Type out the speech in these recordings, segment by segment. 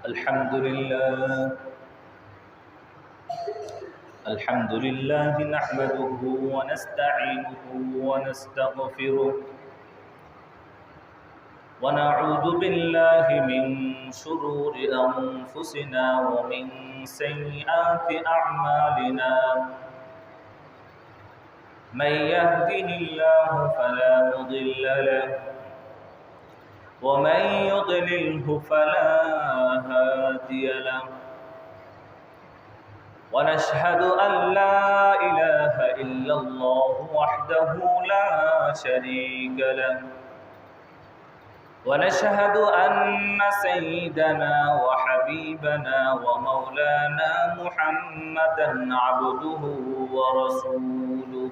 الحمد لله نحمده ونستعينه ونستغفره ونعوذ بالله من شرور أنفسنا ومن سيئات أعمالنا من يهده الله فلا مضل له ومن يضلله فلا هادي له ونشهد أن لا إله إلا الله وحده لا شريك له ونشهد أن سيدنا وحبيبنا ومولانا محمدا عبده ورسوله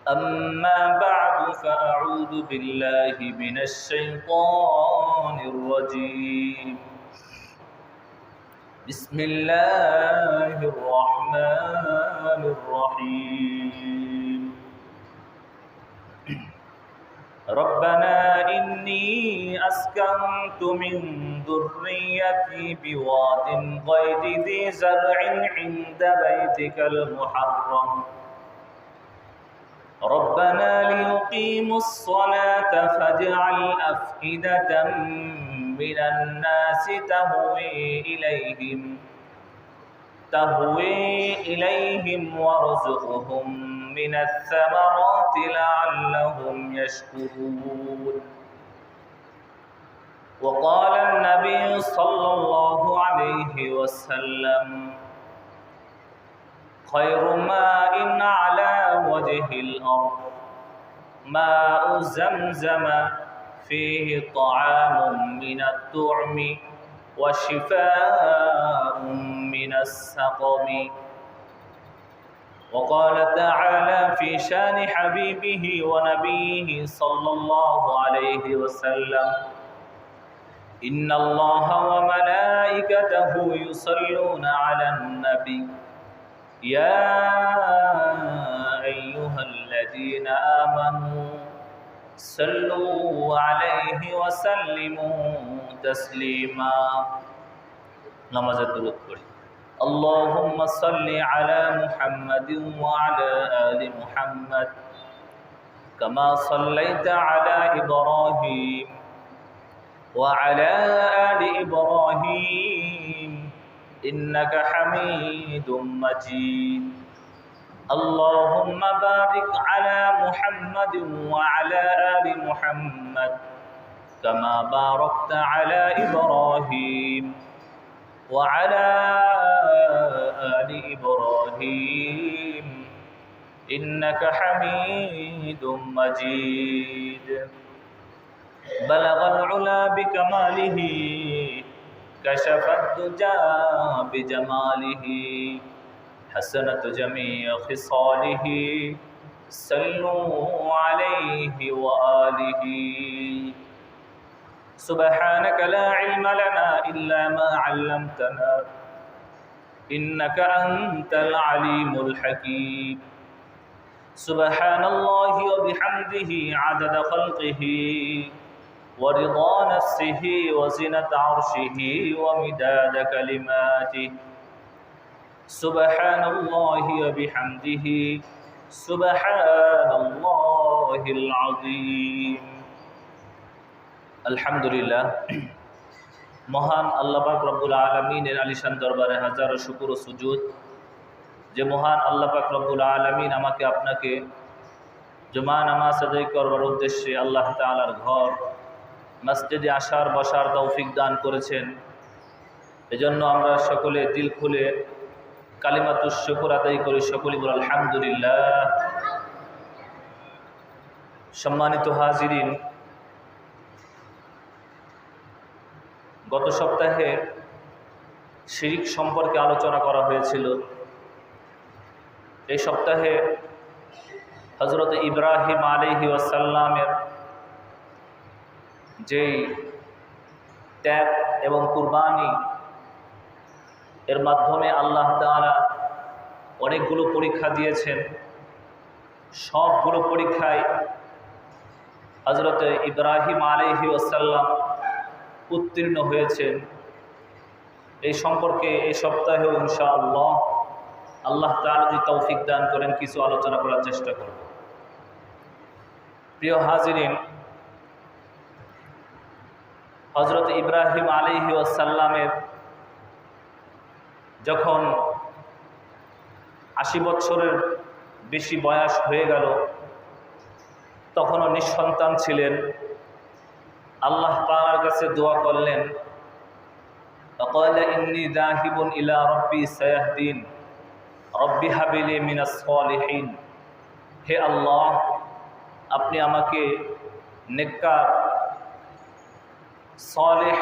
أما بعد فأعوذ بالله من الشيطان الرجيم بسم الله الرحمن الرحيم ربنا إني أسكنت من ذريتي بواد غير ذي زرع عند بيتك المحرم ربنا ليقيموا الصلاة فاجعل أفئدة من الناس تهوي إليهم وارزقهم من الثمرات لعلهم يشكرون وقال النبي صلى الله عليه وسلم خير ماء على وجه الأرض ماء زمزم فيه طعام من الطعم وشفاء من السقم وقال تعالى في شان حبيبه ونبيه صلى الله عليه وسلم إن الله وملائكته يصلون على النبي يا أيها الذين آمنوا صلوا عليه وسلموا تسليما نماز درود پڑھی اللهم صل على محمد وعلى آل محمد كما صليت على إبراهيم وعلى آل إبراهيم إنك حميد مجيد اللهم بارك على محمد وعلى آل محمد كما باركت على إبراهيم وعلى آل إبراهيم إنك حميد مجيد بلغ العلا بكماله كشف الدجى بجماله حسنت جميع خصاله صلوا عليه وآله سبحانك لا علم لنا إلا ما علمتنا إنك أنت العليم الحكيم سبحان الله وبحمده عدد خلقه ورضا نفسه وزنة عرشه ومداد كلماته سبحان الله وبحمده سبحان الله العظيم আলহামদুলিল্লাহ মহান আল্লাহ পাক রব্বুল আলামিনের আলিশান দরবারে হাজারো শুকর ও সুজুদ যে মহান আল্লাহ পাক রব্বুল আলামিন আমাকে আপনাকে জুমা নামাজ আদায় করবার উদ্দেশ্যে আল্লাহ তাআলার ঘর মসজিদে আসার বসার তৌফিক দান করেছেন এজন্য আমরা সকলে দিল খুলে কালিমাতুশ শুকর আদায় করি সকলেই বলি আলহামদুলিল্লাহ সম্মানিত হাজিরিন গত সপ্তাহে শিরক সম্পর্কে আলোচনা করা হয়েছিল এই সপ্তাহে হযরত ইব্রাহিম আলাইহিস সালামের যেই ত্যাগ এবং কুরবানি এর মাধ্যমে আল্লাহ তাআলা অনেকগুলো পরীক্ষা দিয়েছেন সবগুলো পরীক্ষায় হযরত ইব্রাহিম আলাইহিস সালাম উত্তীর্ণ হয়েছেন, এই সম্পর্কে এই সপ্তাহেও ইনশাআল্লাহ আল্লাহ তাআলা যদি তৌফিক দান করেন কিছু আলোচনা করার চেষ্টা করব। প্রিয় হাজিরিন, হযরত ইব্রাহিম আলাইহিস সালামের যখন ৮০ বছরের বেশি বয়স হয়ে গেল, তখনও নিঃসন্তান ছিলেন। আল্লাহ তাআলার কাছে দোয়া করলেন, ফাকালা ইন্নী যাহিবুন ইলা রাব্বি সায়াহদিন রব্বি হাবলি মিনাস সালিহিন। হে আল্লাহ, আপনি আমাকে নেককার, সালেহ,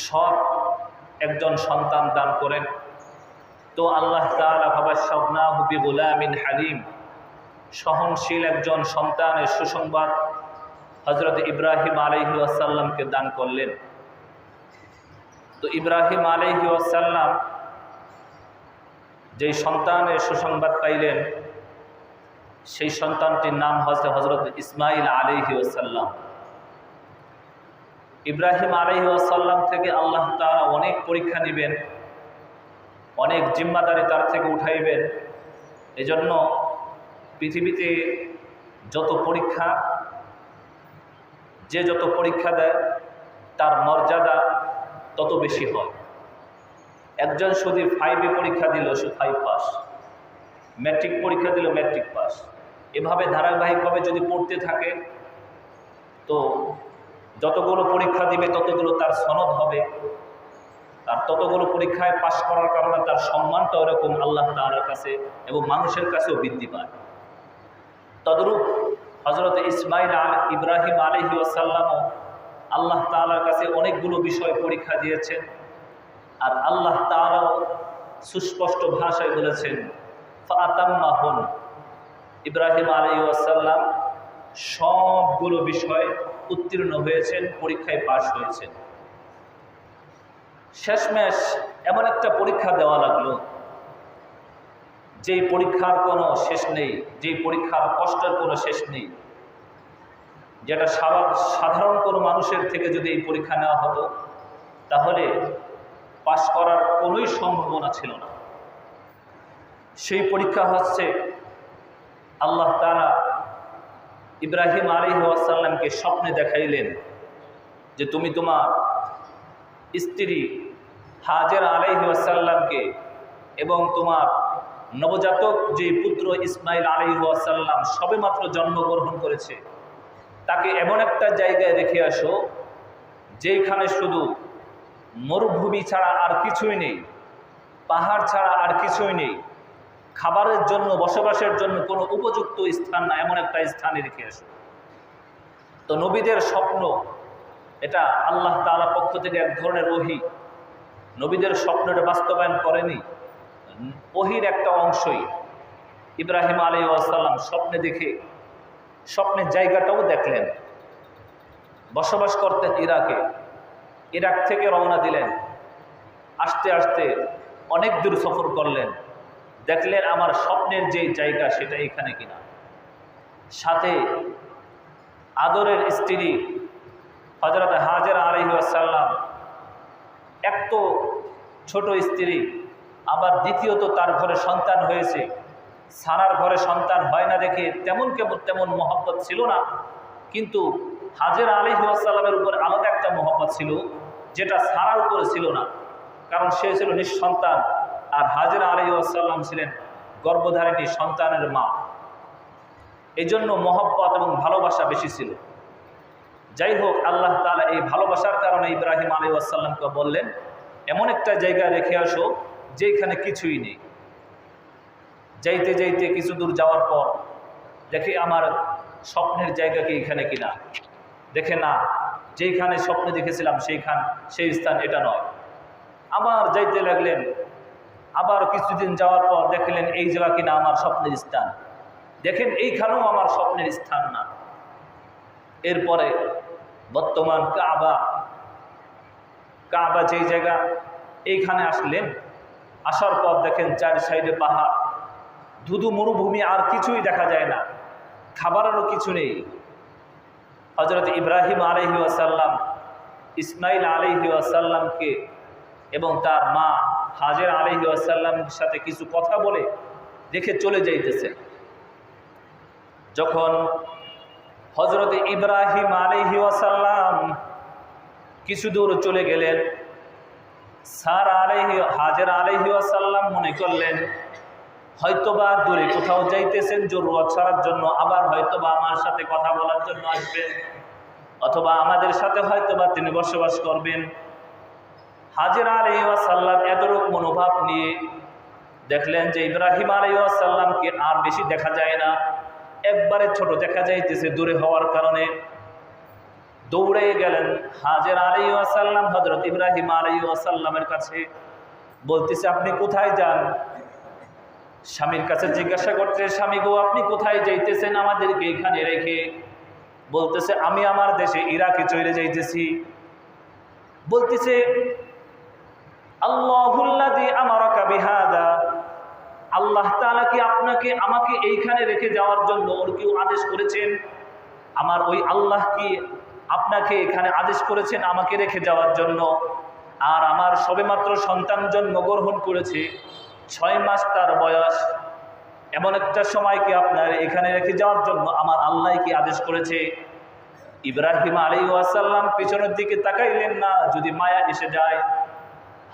সৎ একজন সন্তান দান করেন। তো আল্লাহ তাআলা ফাবাশশারনাহু বিগুলামিন হালিম, সহনশীল একজন সন্তানের সুসংবাদ হযরত ইব্রাহিম আলাইহিস সালামকে দান করলেন। তো ইব্রাহিম আলাইহিস সালাম যেই সন্তানের সুসংবাদ পাইলেন, সেই সন্তানটির নাম হচ্ছে হযরত ইসমাইল আলাইহিস সালাম। ইব্রাহিম আলাইহিস সালাম থেকে আল্লাহ তাআলা অনেক পরীক্ষা নেবেন, অনেক জিম্মাদারি তার থেকে উঠাইবেন। এজন্য পৃথিবীতে যত পরীক্ষা, যে যত পরীক্ষা দেয় তার মর্যাদা তত বেশি হয়। একজন শুধু 5 পরীক্ষা দিল, সে 5 পাস, ম্যাট্রিক পরীক্ষা দিল, ম্যাট্রিক পাস। এভাবে ধারাবাহিকভাবে যদি পড়তে থাকে তো যতগুলো পরীক্ষা দিবে ততগুলো তার সনদ হবে, আর ততগুলো পরীক্ষায় পাশ করার কারণে তার সম্মানটা ওরকম আল্লাহ তাআলার কাছে এবং মানুষের কাছেও বৃদ্ধি পায়। তদ্রূপ হযরত ইব্রাহিম আলাইহিস সালামও আল্লাহ তাআলার কাছে অনেকগুলো বিষয় পরীক্ষা দিয়েছেন, আর আল্লাহ তাআলাও সুস্পষ্ট ভাষায় বলেছেন ফাআতাম্মাহুন। ইব্রাহিম আলাইহিস সালাম সবগুলো বিষয় উত্তীর্ণ হয়েছেন, পরীক্ষায় পাশ হয়েছেন। শেষমেশ এমন একটা পরীক্ষা দেওয়া লাগলো, যেই পরীক্ষার কোনো শেষ নেই, যেই পরীক্ষার কষ্টের কোনো শেষ নেই, যেটা সাধারণ কোনো মানুষের থেকে যদি এই পরীক্ষা নেওয়া হতো তাহলে পাশ করার কোনোই সম্ভাবনা ছিল না। সেই পরীক্ষা হচ্ছে আল্লাহ তাআলা ইব্রাহিম আলাইহিস সালামকে স্বপ্নে দেখাইলেন যে তুমি তোমার স্ত্রী হাজেরা আলাইহিস সালামকে এবং তোমার নবজাতক যে পুত্র ইসমাইল আলাইহিস সালাম সবেমাত্র জন্মগ্রহণ করেছে, তাকে এমন একটা জায়গায় রেখে আসো যেখানে শুধু মরুভূমি ছাড়া আর কিছুই নেই, পাহাড় ছাড়া আর কিছুই নেই, খাবারের জন্য, বসবাসের জন্য কোনো উপযুক্ত স্থান না, এমন একটা স্থানে রেখে আসো। তো নবীদের স্বপ্ন, এটা আল্লাহ তাআলার পক্ষ থেকে এক ধরনের ওহী। নবীদের স্বপ্নটা বাস্তবায়ন করেনি, ওহীর একটা অংশই। ইব্রাহিম আলাইহিস সালাম স্বপ্নে দেখে স্বপ্নের জায়গাটাও দেখলেন। বসবাস করতেন ইরাকে, ইরাক থেকে রওনা দিলেন, আস্তে আস্তে অনেক দূর সফর করলেন, দেখলেন আমার স্বপ্নের যে জায়গা সেটা এখানে কিনা। সাথে আদরের স্ত্রী হযরত হাজেরা আলাইহিস সালাম, এক তো ছোট স্ত্রী, আবার দ্বিতীয়ত তার ঘরে সন্তান হয়েছে। সারার ঘরে সন্তান হয় না দেখে তেমন মহব্বত ছিল না, কিন্তু হাজেরা আলাইহিস সালামের উপর আলাদা একটা মহব্বত ছিল যেটা সারার উপরে ছিল না, কারণ সে ছিল নিঃসন্তান আর হাজেরা আলাইহিস সালাম ছিলেন গর্ভধারিণী সন্তানের মা। এই জন্য মহব্বত এবং ভালোবাসা বেশি ছিল। যাই হোক, আল্লাহ তাআলা এই ভালোবাসার কারণে ইব্রাহিম আলাইহিস সালামকে বললেন এমন একটা জায়গায় রেখে আসো যেখানে কিছুই নেই। যাইতে যাইতে কিছু দূর যাওয়ার পর দেখে আমার স্বপ্নের জায়গা কি এখানে কিনা, দেখে না, যেইখানে স্বপ্নে দেখেছিলাম সেই স্থান এটা নয়। আবার যাইতে লাগলেন, আবার কিছুদিন যাওয়ার পর দেখলেন এই জায়গা কিনা আমার স্বপ্নের স্থান, দেখেন এইখানেও আমার স্বপ্নের স্থান না। এরপরে বর্তমান কাবা যেই জায়গা, এইখানে আসলেন। আসার পর দেখেন চার সাইডে পাহাড়, ধুধু মরুভূমি, আর কিছুই দেখা যায় না, খাবারেরও কিছু নেই। হযরত ইব্রাহিম আলাইহিস সালাম ইসমাইল আলাইহিস সালামকে এবং তার মা হাজের আলাইহিস সালামের সাথে কিছু কথা বলে রেখে চলে যাইতেছে। যখন হযরত ইব্রাহিম আলাইহিস সালাম কিছু দূর চলে গেলেন, হাজের আলাইহিস সালাম মনে করলেন হয়তোবা দূরে কোথাও যাইতেছেন জরুরত ছাড়ার জন্য, আবার হয়তোবা আমার সাথে কথা বলার জন্য আসবেন, অথবা আমাদের সাথে হয়তোবা তিনি বসবাস করবেন। হাজের আলাইহিস সালাম এতরূপ মনোভাব নিয়ে দেখলেন যে ইব্রাহিম আলাইহিস সালামকে আর বেশি দেখা যায় না, একবারে ছোট দেখা যাইতেছে দূরে হওয়ার কারণে। দৌড়ে গেলেন হাজের আলাইহিস সালাম হযরত ইব্রাহিম আলাইহিস সালামের কাছে, বলতেছে আপনি কোথায় যান? স্বামীর কাছে জিজ্ঞাসা করতে, স্বামী গো আপনি কোথায় যাইতেছেন আমাদেরকে এখানে রেখে? বলতেছে আমি আমার দেশে ইরাকে চলে যাইতেছি। বলতেছে আল্লাহুল্লাযী আমারাকা বিহাদা, আল্লাহ তাআলা কি আমাকে এইখানে রেখে যাওয়ার জন্য ওর কেউ আদেশ করেছেন? আমার ওই আল্লাহ কি আপনাকে এখানে আদেশ করেছেন আমাকে রেখে যাওয়ার জন্য? আর আমার সবেমাত্র সন্তান জন্মগ্রহণ করেছে, 6 মাস তার বয়স, এমন একটা সময় কি আপনার এখানে রেখে যাওয়ার জন্য আমার আল্লাহ কি আদেশ করেছে? ইব্রাহিম আলাইহিস সালাম পিছনের দিকে তাকাইলেন না, যদি মায়া এসে যায়।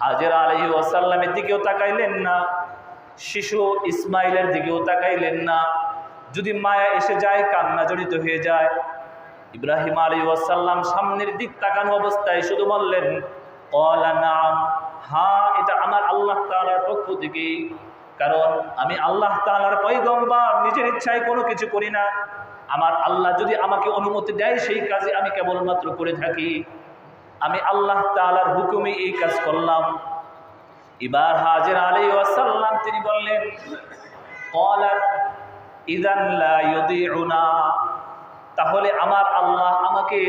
হাজের আলাইহিস সালামের দিকেও তাকাইলেন না, শিশু ইসমাইলের দিকেও তাকাইলেন না, যদি মায়া এসে যায় কান্না জড়িত হয়ে যায়। ইব্রাহিম আলাইহিস সালাম সামনের দিক তাকানো অবস্থায় শুধু বললেন ক্বালা নাম, হ্যাঁ এটা আমার আল্লাহ তাআলার পক্ষ থেকে, কারণ আমি আল্লাহ তাআলার পয়গম্বর, নিজের ইচ্ছায় কোনো কিছু করি না। আমার আল্লাহ যদি আমাকে অনুমতি দেয় সেই কাজে আমি কেবলমাত্র করে থাকি, আমি আল্লাহ তাআলার হুকুমে এই কাজ করলাম। এবার হাজের আলাইহিস সালাম তিনি বললেন ক্বালাত ইযান লা ইউদিউনা, তাহলে আমার আল্লাহ আমাকে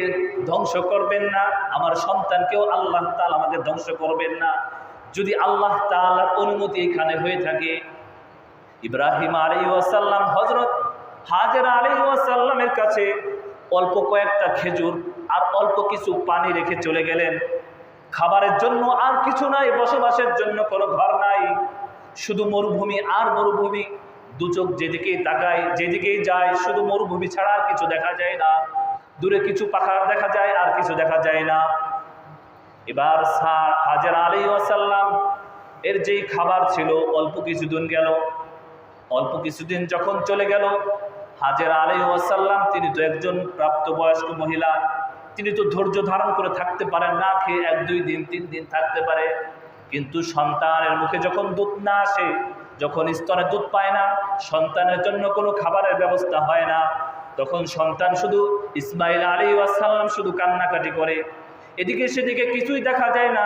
ধ্বংস করবেন না, আমার সন্তানকেও আল্লাহ তাআলা আমাকে ধ্বংস করবেন না যদি আল্লাহ তাআলার অনুমতি এখানে হয়ে থাকে। ইব্রাহিম আলাইহিস সালাম হযরত হাজের আলাইহিস সালামের কাছে অল্প কয়েকটা খেজুর আর অল্প কিছু পানি রেখে চলে গেলেন। খাবারের জন্য আর কিছু নাই, বসবাসের জন্য কোনো ঘর নাই, শুধু মরুভূমি আর মরুভূমি। দু চোখ যেদিকেই তাকায়, যেদিকেই যায় শুধু মরুভূমি ছাড়া আর কিছু দেখা যায় না। দূরে কিছু পাহাড় দেখা যায় আর কিছু দেখা যায় না। এবার হাজের আলাইহিস সালাম এর যেই খাবার ছিল অল্প কিছুদিন গেল, অল্প কিছুদিন যখন চলে গেল, হাজের আলাইহিস সালাম তিনি তো একজন প্রাপ্তবয়স্ক মহিলা, তিনি তো ধৈর্য ধারণ করে থাকতে পারেন না, খেয়ে 1-2 দিন 3 দিন থাকতে পারে, কিন্তু সন্তানের মুখে যখন দুধ না আসে, যখন স্তনে দুধ পায় না, সন্তানের জন্য কোনো খাবারের ব্যবস্থা হয় না, তখন সন্তান শুধু ইসমাইল আলাইহিস সালাম শুধু কান্নাকাটি করে, এদিকে সেদিকে কিছুই দেখা যায় না।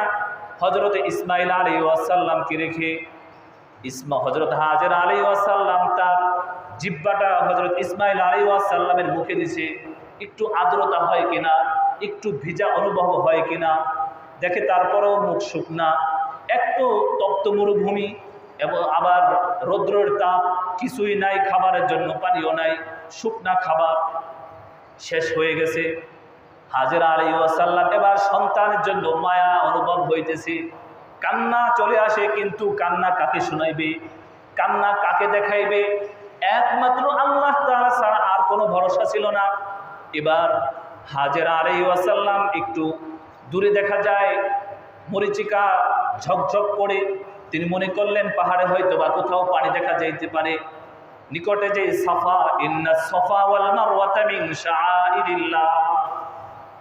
হযরত ইসমাইল আলাইহিস সালামকে রেখে হযরত হাজের আলাইহিস সালাম তার জিহ্বাটা হযরত ইসমাইল আলাইহিস সালামের মুখে দিছে, একটু আর্দ্রতা হয় কিনা, একটু ভিজা অনুভব হয় কিনা, দেখে তারপরেও মুখ শুকনা, একটু তপ্ত মরুভূমি এবং আবার রৌদ্রের তাপ, কিছুই নাই, খাবারের জন্য পানিও নাই, শুকনা খাবার শেষ হয়ে গেছে। হাজের আলাইহিস সালাম এবার সন্তানের জন্য মায়া অনুভব হইতেছে, কান্না চলে আসে, কিন্তু কান্না কাকে শোনাইবে, কান্না কাকে দেখাইবে, একমাত্র আল্লাহ তাআলা ছাড়া আর কোনো ভরসা ছিল না। এবার হাজের আলাইহিস সালাম একটু দূরে দেখা যায় মরিচিকা ঝকঝক করে, তিনি মনে করলেন পাহাড়ে হয়তো বা কোথাও পানি দেখা যাইতে পারে। নিকটে যে সাফা, ইন্নাস সাফা ওয়াল মারওয়াতা মিন শাআইরিল্লাহ,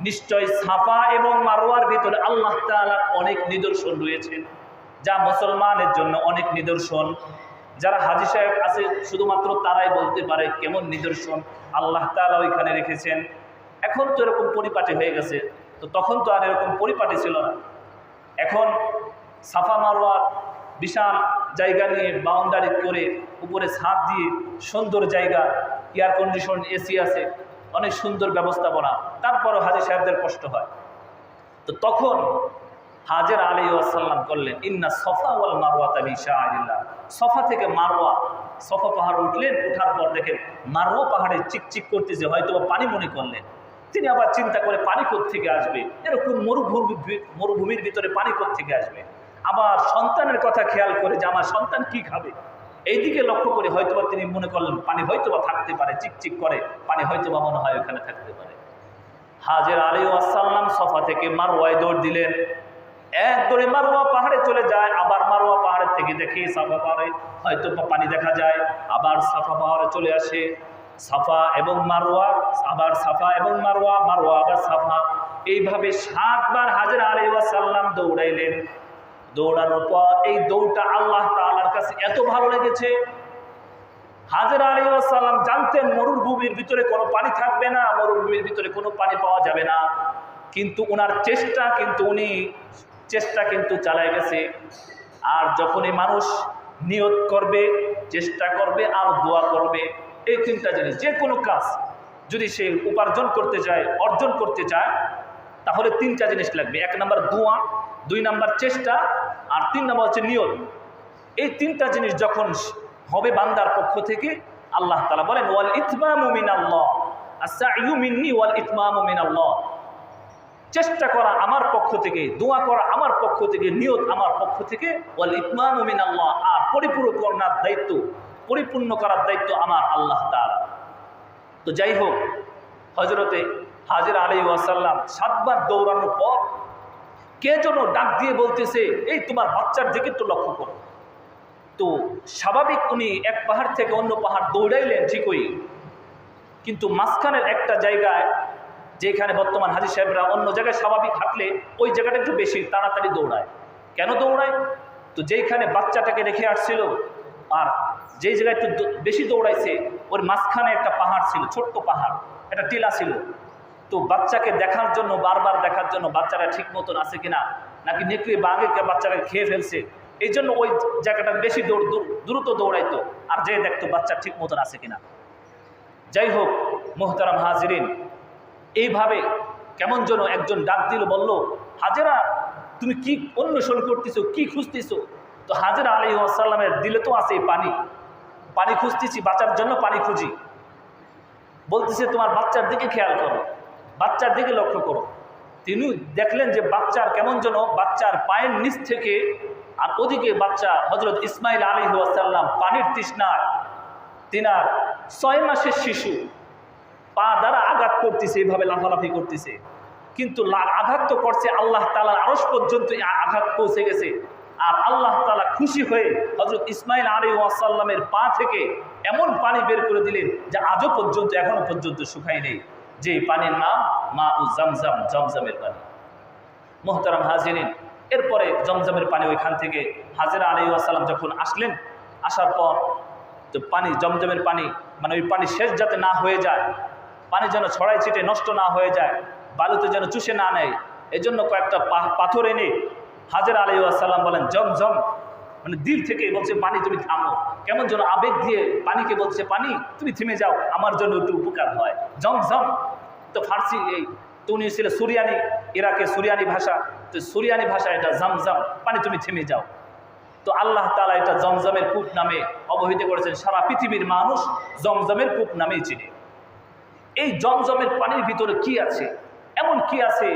নিশ্চয় সাফা এবং মারওয়ার ভিতরে আল্লাহ তাআলার অনেক নিদর্শন রয়েছে, যা মুসলমানের জন্য অনেক নিদর্শন। যারা হাজী সাহেব আছে শুধুমাত্র তারাই বলতে পারে কেমন নিদর্শন আল্লাহ তাআলা ওইখানে রেখেছেন। এখন তো এরকম পরিপাটি হয়ে গেছে, তো তখন তো আর এরকম পরিপাটি ছিল না। এখন সাফা মারওয়ার বিশাল জায়গা নিয়ে বাউন্ডারি করে উপরে ছাদ দিয়ে সুন্দর জায়গা, এয়ার কন্ডিশন, এসি আছে, অনেক সুন্দর ব্যবস্থাপনা, তারপরও হাজী সাহেবদের কষ্ট হয়। তো তখন হাজের আলাইহিস সালাম করলেন ইন্না সফা ওয়াল মারওয়াতা মিন শাআইরিল্লাহ, সফা থেকে মারওয়া, সফা পাহাড় উঠলেন, ওঠার পর দেখেন মারওয়া পাহাড়ে চিকচিক করতেছে, হয়তো পানি মনে করলেন, তিনি আবার চিন্তা করে পানি কোত্থেকে আসবে, এরকম মরুভূমির ভিতরে পানি কোত্থেকে আসবে। আবার সন্তানের কথা খেয়াল করে যে আমার সন্তান কি খাবে, এইদিকে লক্ষ্য করে হয়তোবা তিনি মনে করলেন পানি হয়তোবা থাকতে পারে, চিকচিক করে পানি হয়তোবা মনে হয় ওখানে থাকতে পারে। হাজের আলাইহিস সালাম সফা থেকে মারওয়ায় দৌড় দিলেন, এক দৌড়ে মারওয়া পাহাড়ে চলে যায়, আবার মারওয়া পাহাড়ের থেকে দেখে সাফা পাহাড়ে হয়তো পানি দেখা যায়, আবার সাফা পাহাড়ে চলে আসে, সাফা এবং মারওয়া, আবার সাফা এবং মারওয়া, মারওয়া আবার সাফা, এইভাবে 7 বার হাজের আলাইহিস সালাম দৌড়াইলেন। দৌড়ানোর পর এই দৌড়টা আল্লাহ তাআলার কাছে এত ভালো লেগেছে, হাজের আলাইহিস সালাম জানতেন মরুভূমির ভিতরে কোনো পানি থাকবে না, মরুভূমির ভিতরে কোনো পানি পাওয়া যাবে না, কিন্তু ওনার চেষ্টা কিন্তু চালায় গেছে। আর যখনই মানুষ নিয়ত করবে, চেষ্টা করবে আর দোয়া করবে, এই 3টা জিনিস, যে কোনো কাজ যদি সে উপার্জন করতে চায়, অর্জন করতে চায়, তাহলে 3টা জিনিস লাগবে। 1 নাম্বার দোয়া, 2 নাম্বার চেষ্টা, আর 3 নাম্বার হচ্ছে নিয়ত। এই 3টা জিনিস যখন হবে বান্দার পক্ষ থেকে, আল্লাহ তাআলা বলেন ওয়াল ইতমামু মিনাল্লাহ, আস-সা'য়ু মিন্নি ওয়াল ইতমামু মিনাল্লাহ। চেষ্টা করা আমার পক্ষ থেকে, দোয়া করা আমার পক্ষ থেকে, নিয়ত আমার পক্ষ থেকে, ওয়াল ইতমামু মিনাল্লাহ, আর পরিপূর্ণ করার দায়িত্ব আমার আল্লাহ তাআলা। তো যাই হোক, হযরতে হাজের আলাইহিস সালাম 7 বার দৌড়ানোর পর কে যেন ডাক দিয়ে বলতেছে, এই তোমার বাচ্চার দিকে তো লক্ষ্য করো। তো স্বাভাবিক উনি এক পাহাড় থেকে অন্য পাহাড় দৌড়াইলেন ঠিকই, কিন্তু মাঝখানের একটা জায়গায়, যেখানে বর্তমান হাজী সাহেবরা অন্য জায়গায় স্বাভাবিক হাঁটলে ওই জায়গাটা একটু বেশি তাড়াতাড়ি দৌড়ায়। কেন দৌড়ায়? তো যেইখানে বাচ্চাটাকে রেখে আসছিল আর যেই জায়গায় একটু বেশি দৌড়াইছে, ওর মাঝখানে একটা পাহাড় ছিল, ছোট্ট পাহাড়, একটা টিলা ছিল। তো বাচ্চাকে দেখার জন্য, বারবার দেখার জন্য বাচ্চাটা ঠিক মতন আছে কিনা, নাকি নেকড়ে বাঘে বাচ্চাটাকে খেয়ে ফেলছে, এই জন্য ওই জায়গাটা বেশি দ্রুত দৌড়াইতো আর যে দেখতো বাচ্চা ঠিক মতন আছে কিনা। যাই হোক মোহতারাম হাজিরিন, এইভাবে কেমন যেন একজন ডাক দিল, বলল, হাজেরা তুমি কি অন্বেষণ করতেছো, কি খুঁজতেছো? তো হাজেরা আলাইহিস সালামের দিলে তো আছে পানি খুঁজতেছি, বাঁচার জন্য পানি খুঁজি। বলতেছে তোমার বাচ্চার দিকে খেয়াল করো, বাচ্চার দিকে লক্ষ্য করো। তিনি দেখলেন যে বাচ্চার কেমন যেন বাচ্চার পায়ের নিচ থেকে, আর ওদিকে বাচ্চা হযরত ইসমাইল আলাইহিস সালাম পানির তৃষ্ণায়, তিনার 6 মাসের শিশু পা দ্বারা আঘাত করতেছে, এইভাবে লাফালাফি করতেছে, কিন্তু আঘাত তো করছে আল্লাহ তাআলার আরশ পর্যন্ত আঘাত পৌঁছে গেছে। আর আল্লাহ তাআলা খুশি হয়ে হযরত ইসমাইল আলাইহিস সালামের পা থেকে এমন পানি বের করে দিলেন যে আজও পর্যন্ত, এখনো পর্যন্ত শুকায় নেই, যে পানির নাম মাউ জামজাম, জমজমের পানি। মুহতারাম হাজিরিন, এরপরে জমজমের পানি ওইখান থেকে হাজেরা আলাইহিস সালাম যখন আসলেন, আসার পর তো পানি, জমজমের পানি, মানে ওই পানি শেষ যাতে না হয়ে যায়, পানি যেন ছড়াই ছিটে নষ্ট না হয়ে যায়, বালুতে যেন চুষে না নেয়, এজন্য কয়েকটা পাথর এনে হাজেরা আলাইহিস সালাম বলেন জমজম, মানে দিল থেকে বলছে পানি তুমি থামো, কেমন যেন আবেগ দিয়ে পানিকে বলছে পানি তুমি থেমে যাও, আমার জন্য একটু উপকার হয়। জমজম তো ফার্সি, এই তো উনি ছিল সুরিয়ানি, ইরাকে সুরিয়ানি ভাষা, তো সুরিয়ানি ভাষা এটা জমজম, পানি তুমি থেমে যাও। তো আল্লাহ তাআলা এটা জমজমের কূপ নামে অবহিত করেছেন, সারা পৃথিবীর মানুষ জমজমের কূপ নামেই চিনে। এই জমজমের পানির ভিতরে কি আছে, এমন কি আছে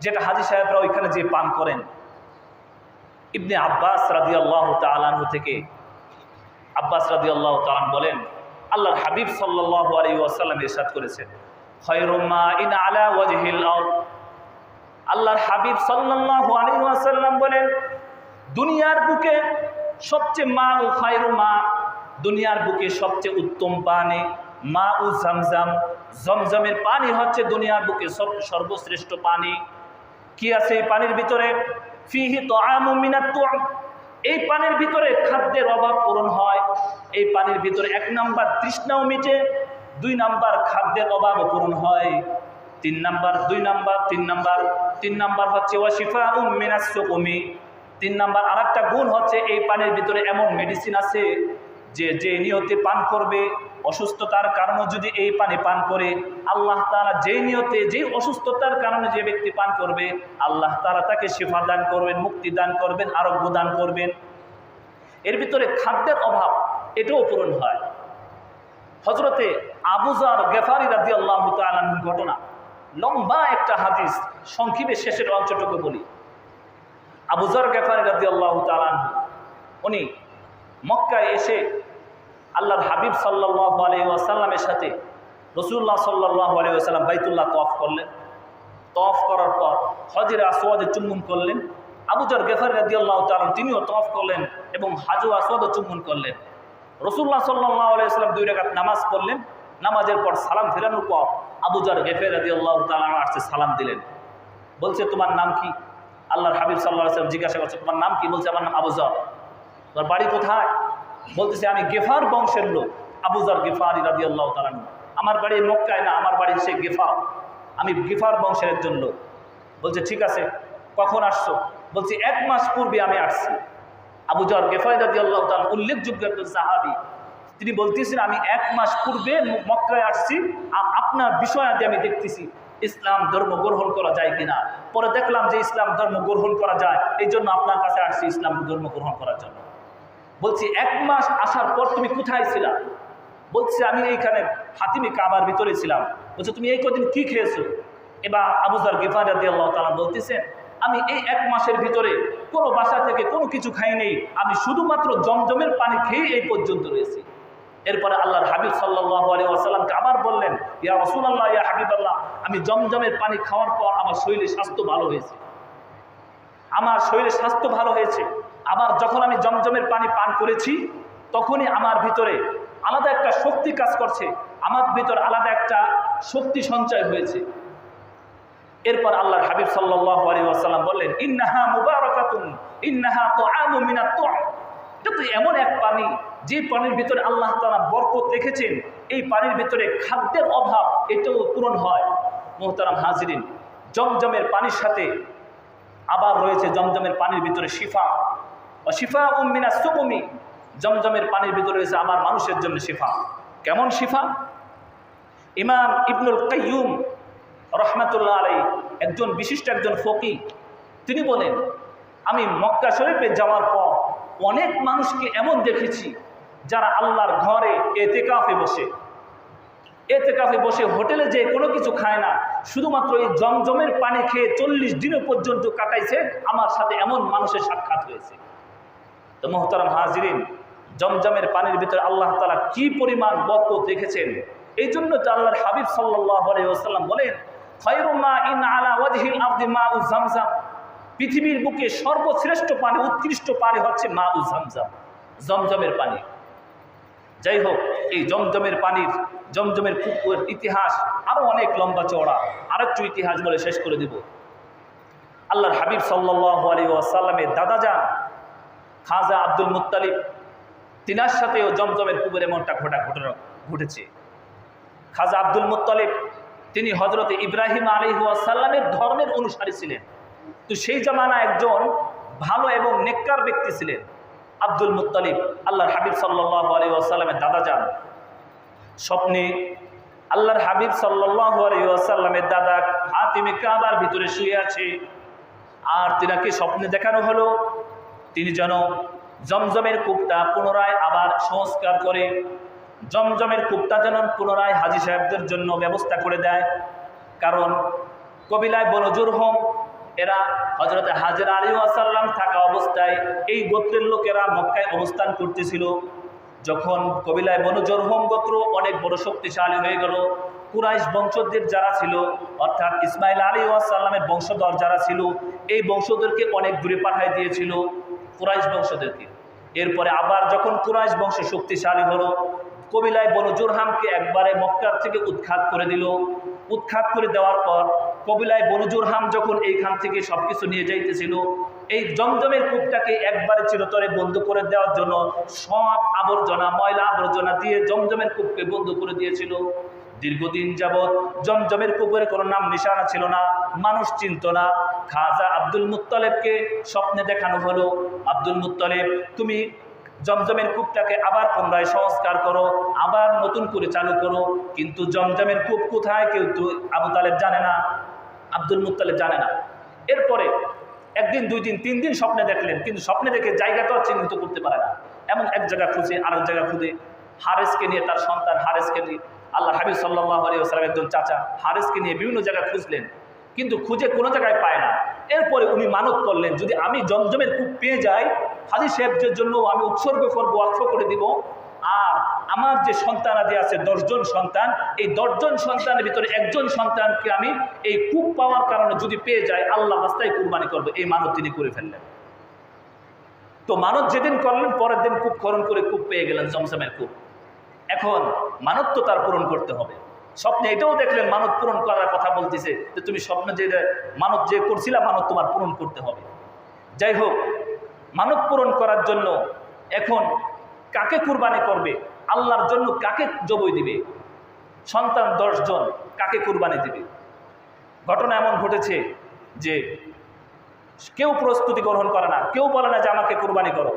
যেটা হাজী সাহেবরা ওইখানে যে পান করেন? ইবনে আব্বাস রাদিয়াল্লাহু তাআলা আনহু থেকে, আব্বাস রাদিয়াল্লাহু তাআলা বলেন, আল্লাহর হাবিব সাল্লাল্লাহু আলাইহি ওয়াসাল্লাম ইরশাদ করেছেন, খায়রুম মাইন আলা ওয়াজহিল আরদ। আল্লাহর হাবিব সাল্লাল্লাহু আলাইহি ওয়াসাল্লাম বলেন, দুনিয়ার বুকে সবচেয়ে মাউ খায়রু মা, দুনিয়ার বুকে সবচেয়ে উত্তম পানি মাউ জামজাম, জমজমের পানি হচ্ছে দুনিয়ার বুকে সর্বশ্রেষ্ঠ পানি। কি আছে এই পানির ভিতরে? ফিহি তাআমুম মিনাত তু'ম, এই পানির ভিতরে খাদ্যের অভাব পূরণ হয়। এই পানির ভিতরে 1 নাম্বার তৃষ্ণাও মিটে, 2 নাম্বার খাদ্যের অভাব পূরণ হয়, 3 নাম্বার হচ্ছে ওয়াশিফাউম মিনাস সুকুমি। 3 নাম্বার আরেকটা গুণ হচ্ছে এই পানির ভিতরে এমন মেডিসিন আছে যে নিয়তে পান করবে, অসুস্থতার কারণে যদি এই পানি পান করে, আল্লাহ তাআলা যেই নিয়তে, যেই অসুস্থতার কারণে যে ব্যক্তি পান করবে, আল্লাহ তাআলা তাকে শিফা দান করবেন, মুক্তি দান করবেন, আরোগ্য দান করবেন। এর ভিতরে খাদ্যের অভাব এটাও পূরণ হয়। হযরতে আবু যর গেফারি রাদিয়াল্লাহু তাআলা ঘটনা, লম্বা একটা হাদিস, সংক্ষেপে শেষের অংশটুকু বলি। আবু যর গিফারী রাদিয়াল্লাহু তাআলা আনহু উনি মক্কায় এসে আল্লাহর হাবিব সাল্লাল্লাহু আলাইহি ওয়াসাল্লামের সাথে রাসূলুল্লাহ সাল্লাল্লাহু আলাইহি ওয়াসাল্লাম বাইতুল্লাহ তওয়াফ করলেন। তওয়াফ করার পর হজরে আসওয়াদে চুম্বন করলেন। আবু যর গিফারী রাদিয়াল্লাহু তাআলা তিনিও তওয়াফ করলেন এবং হাজর আসওয়াদে চুম্বন করলেন। রাসূলুল্লাহ সাল্লাল্লাহু আলাইহি ওয়াসাল্লাম 2 রাকাত নামাজ পড়লেন। নামাজের পর সালাম ফেরানোর পর আবু যর গিফারী রাদিয়াল্লাহু তাআলা আসছে, সালাম দিলেন। বলছে, তোমার নাম কি? আল্লাহর হাবিব সাল্লাল্লাহু আলাইহি ওয়াসাল্লাম জিজ্ঞাসা করছে, তোমার নাম কি? বলছে, আমার নাম আবু যর। তোমার বাড়ি কোথায়? বলতেছে, আমি গিফার বংশের লোক, আবু যর গিফারী রাদিয়াল্লাহু তাআলা। আমার বাড়ি মক্কায় না, আমার বাড়ি সে গিফার, আমি গিফার বংশের একজন লোক। বলছে, ঠিক আছে, কখন আসছো? বলছে, 1 মাস পূর্বে আমি আসছি। আবু যর গিফারী রাদিয়াল্লাহু তাআলা উল্লেখযোগ্য একজন সাহাবী, তিনি বলতেছেন, আমি 1 মাস পূর্বে মক্কায় আসছি, আপনার বিষয়াদি আমি দেখতেছি ইসলাম ধর্ম গ্রহণ করা যায় কিনা। পরে দেখলাম যে ইসলাম ধর্ম গ্রহণ করা যায়, এই জন্য আপনার কাছে আসছি ইসলাম ধর্ম গ্রহণ করার জন্য। বলছি, 1 মাস আসার পর তুমি কোথায় ছিলা? বলছে, আমি এইখানে হাতিমে কাবার ভিতরে ছিলাম। বলছে, তুমি এই কদিন কি খেয়েছো? এবার আবু যর গিফারী রাদিয়াল্লাহু তাআলা বলতেছেন, আমি এই 1 মাসের ভিতরে কোনো বাসা থেকে কোনো কিছু খাই নেই, আমি শুধুমাত্র জমজমের পানি খেয়ে এই পর্যন্ত রয়েছি। এরপরে আল্লাহর হাবিব সাল্লাল্লাহু আলাইহি ওয়াসাল্লামকে আবার বললেন, ইয়া রাসূলুল্লাহ, ইয়া হাবিবাল্লাহ, আমি জমজমের পানি খাওয়ার পর আমার শরীরের স্বাস্থ্য ভালো হয়েছে, আমার শরীরের স্বাস্থ্য ভালো হয়েছে। আবার যখন আমি জমজমের পানি পান করেছি তখনই আমার ভিতরে আলাদা একটা শক্তি কাজ করছে, আমার ভিতর আলাদা একটা শক্তি সঞ্চয় হয়েছে। এরপর আল্লাহর হাবিব সাল্লাল্লাহু আলাইহি ওয়াসাল্লাম বললেন, ইন্নাহা মুবারাকাতুন ইন্নাহা তুআমু মিনাত তুআম। এটা তো এমন এক পানি, যে পানির ভিতরে আল্লাহ তাআলা বরকত রেখেছেন, এই পানির ভিতরে খাদ্যের অভাব এটাও পূরণ হয়। মুহতারাম হাজিরিন, জমজমের পানির সাথে আবার রয়েছে জমজমের পানির ভিতরে শিফা, ও শিফা মিনাস সুকুমি। জমজমের পানির ভিতরে রয়েছে আমার মানুষের জন্য শিফা। কেমন শিফা? ইমাম ইবনুল কাইয়ুম রহমাতুল্লাহ আলাইহি, একজন বিশিষ্ট একজন ফকি, তিনি বলেন, আমি মক্কা শরীফে যাওয়ার পর অনেক মানুষকে এমন দেখেছি যারা আল্লাহর ঘরে এতেকাফে বসে হোটেলে যে কোনো কিছু খায় না, শুধুমাত্র এই জমজমের পানি খেয়ে 40 দিনও পর্যন্ত কাটাইছে। আমার সাথে এমন মানুষের সাক্ষাৎ হয়েছে। তো মুহতারাম হাজিরিন, জমজমের পানির ভিতরে আল্লাহ তাআলা কি পরিমাণ বরকত রেখেছেন। এই জন্য তো আল্লাহর হাবিব সাল্লাল্লাহু আলাইহি ওয়াসাল্লাম বলেন, খায়রু মাইন আলা ওয়াজহিল আরদি মাউ জামজাম। পৃথিবীর বুকে সর্বশ্রেষ্ঠ পানি, উৎকৃষ্ট পানি হচ্ছে মাউ জামজাম, জমজমের পানি। যাই হোক, এই জমজমের পানির, জমজমের পুকুরের ইতিহাস আরো অনেক লম্বা চওড়া। আরেকটু ইতিহাস বলে শেষ করে দিব। আল্লাহর হাবিব সাল্লাল্লাহু আলাইহি ওয়াসাল্লামের দাদাজান খাজা আব্দুল মুত্তালিব, তিনার সাথেও জমজমের পুকুরে এমনটা ঘটনা ঘটেছে। খাজা আব্দুল মুত্তালিব তিনি হযরত ইব্রাহিম আলাইহিস সালামের ধর্মের অনুসারী ছিলেন। তো সেই জামানা একজন ভালো এবং নেককার ব্যক্তি ছিলেন আব্দুল মুত্তালিব, আল্লাহর হাবিব সাল্লাল্লাহু আলাইহি ওয়াসাল্লামের দাদাজান। স্বপ্নে আল্লাহর হাবিব সাল্লাল্লাহু আলাইহি ওয়াসাল্লামের দাদা হাতিমে কাবার ভিতরে শুয়ে আছে, আর তিনাকে স্বপ্নে দেখানো হলো তিনি যেন জমজমের কূপটা পুনরায় আবার সংস্কার করে, জমজমের কূপটা যেন পুনরায় হাজী সাহেবদের জন্য ব্যবস্থা করে দেয়। কারণ কবিলায় বনু জুরহুম, এরা হযরত হাজরা আলাইহিস সালাম থাকা অবস্থায় এই গোত্রের লোকেরা মক্কায় অবস্থান করতেছিল। যখন কবিলায় বনু জুরহুম গোত্র অনেক বড় শক্তিশালী হয়ে গেল, কুরাইশ বংশধর যারা ছিল, অর্থাৎ ইসমাইল আলাইহিস সালামের বংশধর যারা ছিল, এই বংশধরকে অনেক দূরে পাঠিয়ে দিয়েছিল কুরাইশ বংশধরকে। এরপরে আবার যখন কুরাইশ বংশ শক্তিশালী হলো, কবিলায় বনু জুরহামকে একবারে মক্কার থেকে উৎখাত করে দিল। উৎখাত করে দেওয়ার পর কবিলায় বনু জুরহাম যখন এইখান থেকে সবকিছু নিয়ে যাইতেছিল, এই জমজমের কূপটাকে একবারে চিরতরে বন্ধ করে দেওয়ার জন্য সব আবর্জনা, ময়লা আবর্জনা দিয়ে জমজমের কূপকে বন্ধ করে দিয়েছিল। দীর্ঘদিন যাবৎ জমজমের কূপের কোনো নাম নিশানা ছিল না, মানুষ চিনত না। খাজা আব্দুল মুত্তালিবকে স্বপ্নে দেখানো হলো, আব্দুল মুত্তালিব তুমি জমজমের কূপটাকে আবার পুনরায় সংস্কার করো, আবার নতুন করে চালু করো। কিন্তু জমজমের কূপ কোথায় কেউ তো আবু তালেব জানে না, আব্দুল মুত্তালিব জানে না। এরপরে একদিন, 2 দিন, 3 দিন স্বপ্নে দেখলেন, কিন্তু স্বপ্নে দেখে জায়গাটাও চিহ্নিত করতে পারে না। এমন এক জায়গা খুঁজে আরেক জায়গা খুঁজে হারেসকে নিয়ে, তার সন্তান হারেসকে নিয়ে আল্লাহ হাবিব সাল্লাল্লাহু আলাইহি ওয়াসাল্লাম একজন চাচা হারিসকে নিয়ে বিভিন্ন জায়গায় খুঁজলেন, কিন্তু খুঁজে কোনো জায়গায় পায় না। এরপরে উনি মানত করলেন, যদি আমি জমজমের কূপ পেয়ে যাই, হাজী সাহেবদের জন্য আমি উৎসর্গ করবো, ওয়াকফ করে দিব। আর আমার যে সন্তানাদি আছে 10 জন সন্তান, এই 10 জন সন্তানের ভিতরে একজন সন্তানকে আমি এই কূপ পাওয়ার কারণে যদি পেয়ে যাই, আল্লাহ রাস্তায় কুরবানি করবো। এই মানত তিনি করে ফেললেন। তো মানত যেদিন করলেন, পরের দিন কূপ খনন করে কূপ পেয়ে গেলেন, জমজমের কূপ। এখন মানত তো তার পূরণ করতে হবে। স্বপ্নে এটাও দেখলেন মানত পূরণ করার কথা বলতেছে, যে তুমি স্বপ্নে যে মানত যে করছিলা, মানত তোমার পূরণ করতে হবে। যাই হোক, মানত পূরণ করার জন্য এখন কাকে কুরবানি করবে, আল্লাহর জন্য কাকে জবাই দিবে, সন্তান 10 জন কাকে কুরবানি দিবে। ঘটনা এমন ঘটেছে যে কেউ প্রস্তুতি গ্রহণ করে না, কেউ বলে না যে আমাকে কুরবানি করো।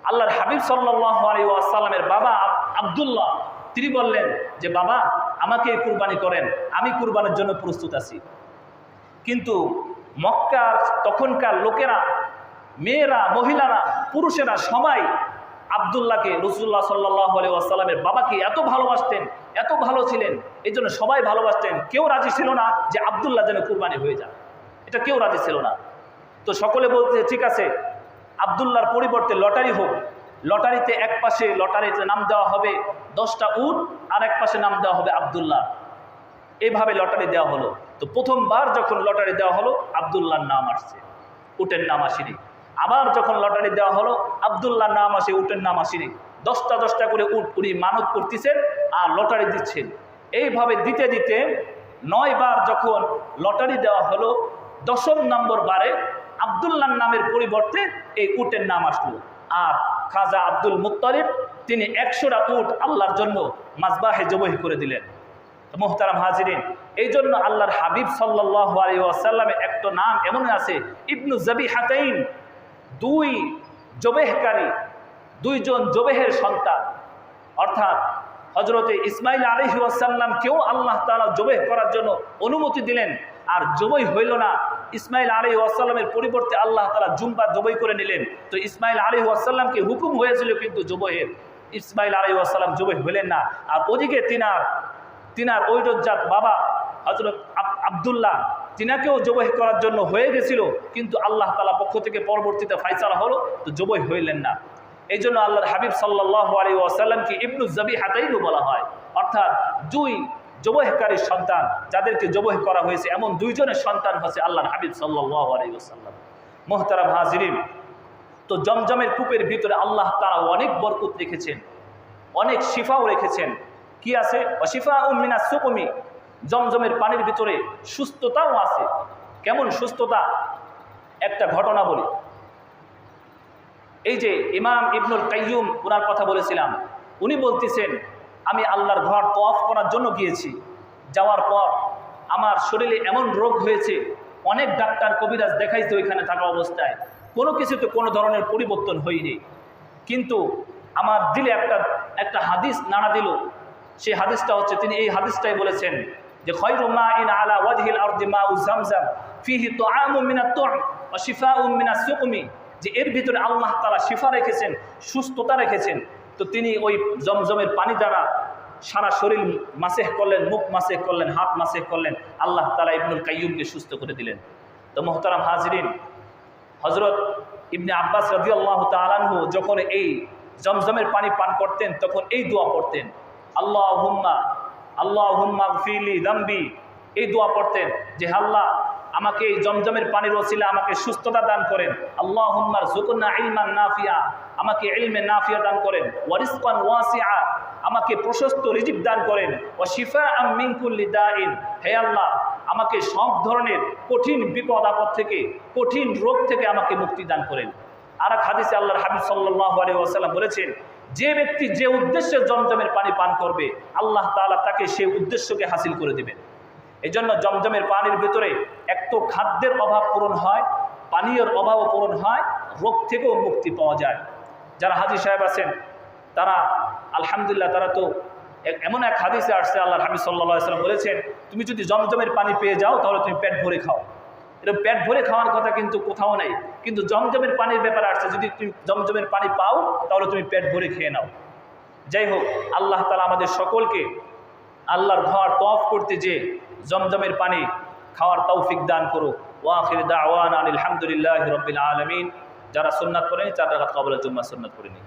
আল্লাহর হাবিব সাল্লাল্লাহু আলাইহি ওয়াসাল্লামের বাবা আব্দুল্লাহ, তিনি বললেন যে বাবা আমাকে কুরবানি করেন, আমি কুরবানির জন্য প্রস্তুত আছি। কিন্তু মক্কার তখনকার লোকেরা, মেয়েরা, মহিলারা, পুরুষেরা সবাই আব্দুল্লাহকে, রাসূলুল্লাহ সাল্লাল্লাহু আলাইহি ওয়াসাল্লামের বাবাকে এত ভালোবাসতেন, এত ভালো ছিলেন, এই জন্য সবাই ভালোবাসতেন। কেউ রাজি ছিল না যে আব্দুল্লাহ যেন কুরবানি হয়ে যায়, এটা কেউ রাজি ছিল না। তো সকলে বলতে ঠিক আছে, আব্দুল্লাহর পরিবর্তে লটারি হোক। লটারিতে এক পাশে লটারিতে নাম দেওয়া হবে 10টা উট, আর এক পাশে নাম দেওয়া হবে আব্দুল্লাহ। এইভাবে লটারি দেওয়া হলো। তো প্রথমবার যখন লটারি দেওয়া হলো, আব্দুল্লাহর নাম আসছে, উটের নাম আসেনি। আবার যখন লটারি দেওয়া হলো, আব্দুল্লাহর নাম আসে, উটের নাম আসেনি। 10টা করে উট উনি মানত করতেছেন আর লটারি দিচ্ছেন। এইভাবে দিতে দিতে 9 বার যখন লটারি দেওয়া হলো, 10ম নম্বর বারে আব্দুল্লাহর নামের পরিবর্তে এই উটের নাম আসলো। আর খাজা আব্দুল মুত্তালিব তিনি 100টা উট আল্লাহর জন্য মাজবাহে জবাই করে দিলেন। মুহতারাম হাজিরিন, এই জন্য আল্লাহর হাবিব সাল্লাল্লাহু আলাইহি ওয়াসাল্লামের একটা নাম এমন আছে, ইবনু জাবিহাতাইন, 2 জবেহকারী, 2 জন জবেহের সন্তান। অর্থাৎ হযরতে ইসমাইল আলাইহিস সালামকেও আল্লাহ তাআলা জবেহ করার জন্য অনুমতি দিলেন, আর জবাই হইল না। ইসমাইল আলাইহিস সালামের পরিবর্তে আল্লাহ তাআলা জুম্বা জবাই করে নিলেন। তো ইসমাইল আলাইহিস সালামকে হুকুম হয়েছিল কিন্তু জবাইয়ের, ইসমাইল আলাইহিস সালাম জবাই হইলেন না। আর ওদিকে তিনার ঐরজাত বাবা হযরত আব্দুল্লাহ, তিনাকেও জবাই করার জন্য হয়ে গেছিল, কিন্তু আল্লাহ তাআলা পক্ষ থেকে পরবর্তীতে ফায়সালা হলো, তো জবাই হইলেন না। এই জন্য আল্লাহর হাবিব সাল্লাল্লাহু আলাইহি ওয়াসাল্লামকে ইবনু জাবিহাতাইন বলা হয়। অর্থাৎ 2 জবাইকারীর সন্তান, যাদেরকে জবাই করা হয়েছে, এমন 2 জনের সন্তান হচ্ছে আল্লাহর হাবিব সাল্লাল্লাহু আলাইহি ওয়াসাল্লাম। মুহতারাম হাজিরিন, তো জমজমের কূপের ভিতরে আল্লাহ তাআলা অনেক বরকত রেখেছেন, অনেক শিফাও রেখেছেন। কি আছে? ওয়াশিফাউম মিনাস সুকুমি, জমজমের পানির ভিতরে সুস্থতাও আছে। কেমন সুস্থতা? একটা ঘটনা বলি। এই যে ইমাম ইবনুল কাইয়ুম, ওনার কথা বলেছিলাম, উনি বলতেছেন আমি আল্লাহর ঘর তওয়াফ করার জন্য গিয়েছি। যাওয়ার পর আমার শরীরে এমন রোগ হয়েছে, অনেক ডাক্তার কবিরাজ দেখাইছে ওইখানে থাকা অবস্থায়, কোনো কিছুতে কোনো ধরনের পরিবর্তন হয়নি। কিন্তু আমার দিলে একটা হাদিস নাড়া দিল। সেই হাদিসটা হচ্ছে, তিনি এই হাদিসটাই বলেছেন যে খায়রু মাইন আলা ওয়াজহিল আরদি মাউ জামজাম ফিহি তুআমুম মিনাত তু'ম ওয়া শিফাউম মিনাস সুকমি, যে এর ভিতরে আল্লাহ তাআলা শিফা রেখেছেন, সুস্থতা রেখেছেন। তো তিনি ওই জমজমের পানি দ্বারা সারা শরীর মাসেহ করলেন, মুখ মাসেহ করলেন, হাত মাসেহ করলেন, আল্লাহ তাআলা ইবনুল কাইয়ুমকে সুস্থ করে দিলেন। তো মুহতারাম হাজিরিন, হযরত ইবনে আব্বাস রাদিয়াল্লাহু তাআলা আনহু যখন এই জমজমের পানি পান করতেন, তখন এই দোয়া পড়তেন, আল্লাহুম্মা গফিরলি যামবি। এই দোয়া পড়তেন যে আল্লাহ আমাকে এই জমজমের পানির ওসিলা আমাকে সুস্থতা দান করেন। আল্লাহুম্মা রযুকনা ইলমান নাফিয়া, আমাকে ইলমে নাফিয়া দান করেন। ওয়া রিজকান ওয়াসিআ, আমাকে প্রশস্ত রিজিক দান করেন। ওয়া শিফাআম মিন কুল্লি দাইন, হে আল্লাহ আমাকে সব ধরনের কঠিন বিপদ আপদ থেকে, কঠিন রোগ থেকে আমাকে মুক্তি দান করেন। আর এক হাদিসে আল্লাহর হাবিব সাল্লাল্লাহু আলাইহি ওয়াসাল্লাম বলেছেন, যে ব্যক্তি যে উদ্দেশ্যে জমজমের পানি পান করবে, আল্লাহ তাআলা তাকে সেই উদ্দেশ্যকে হাসিল করে দিবেন। এই জন্য জমজমের পানির ভিতরে এক তো খাদ্যের অভাব পূরণ হয়, পানীয়ের অভাবও পূরণ হয়, রোগ থেকেও মুক্তি পাওয়া যায়। যারা হাজী সাহেব আছেন তারা আলহামদুলিল্লাহ, তারা তো এমন এক হাদিসে আসছে, আল্লাহর হাবিব সাল্লাল্লাহু আলাইহি ওয়াসাল্লাম বলেছেন, তুমি যদি জমজমের পানি পেয়ে যাও তাহলে তুমি পেট ভরে খাও। এটা পেট ভরে খাওয়ার কথা কিন্তু কোথাও নেই, কিন্তু জমজমের পানির ব্যাপারে আসছে, যদি তুমি জমজমের পানি পাও তাহলে তুমি পেট ভরে খেয়ে নাও। যাই হোক, আল্লাহ তাআলা আমাদের সকলকে আল্লাহর ঘর তওয়াফ করতে যে জমজমের পানি খাওয়ার তৌফিক দান করো। ওয়া আখির দাওয়ানা আলহামদুলিল্লাহি রাব্বিল আলামিন। যারা সুন্নাত পড়েনি 4 রাকাত ক্বাবলা জুম্মা সুন্নাত পড়েনি।